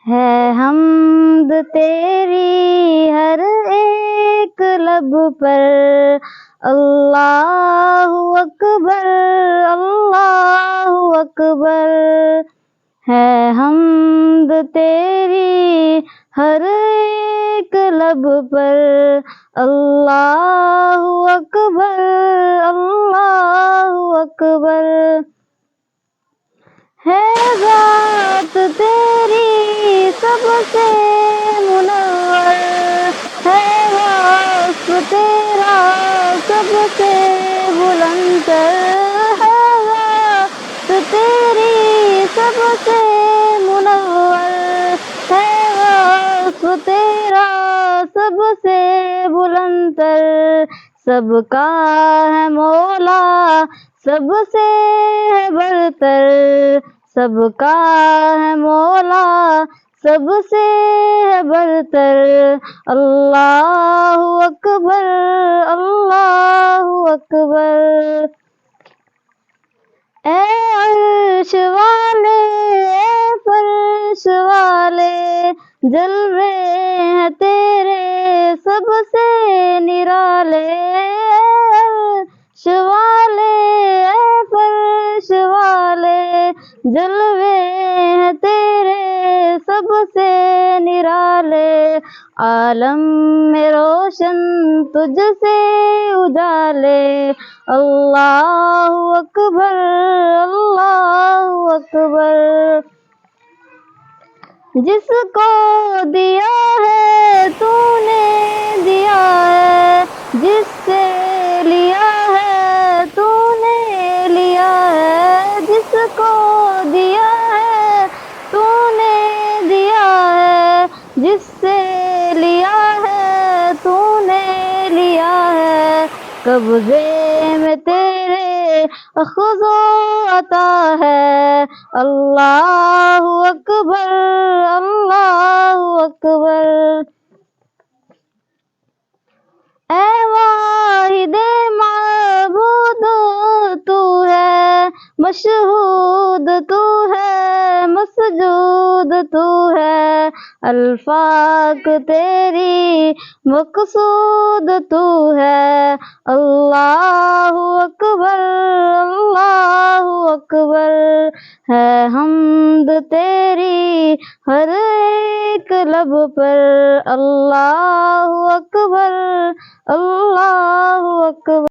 ہے حمد تیری ہر ایک لب پر، اللہ اکبر اللہ اکبر۔ ہے حمد تیری ہر ایک لب پر، اللہ اکبر اللہ اکبر۔ ہے ذات تیری سب سے منور، ہے وصف تیرا سب سے بلند تر، ہے ذات تیری سب سے منور، ہے وصف تیرا سب سے بلند تر۔ سب کا ہے مولا سب سے ہے برتر، سب کا ہے مولا سب سے ہے برتر، اللہ اکبر اللہ اکبر۔ اے عرش والے اے فرش والے، جلوے ہیں تیرے سب سے نرالے، اے عرش والے اے فرش والے، جلوے ہیں تیرے سب سے نرالے۔ عالم میں روشن تجھ سے اجالے، اللہ اکبر اللہ اکبر۔ جس کو دیا ہے تو نے دیا ہے، جس سے لیا ہے تو نے لیا ہے، جس کو دیا ہے تو نے دیا ہے، جس سے لیا ہے تو نے لیا ہے۔ قبضے میں تیرے اخذ و عطا ہے، اللہ اکبر اللہ اکبر۔ اے واحد معبود تو ہے مشہود، تو ہے مسجود، تو ہے الفاظ تیری مقصود، تو ہے اللہ اکبر اللہ اکبر۔ ہے حمد تیری ہر ایک لب پر، اللہ اکبر اللہ اکبر۔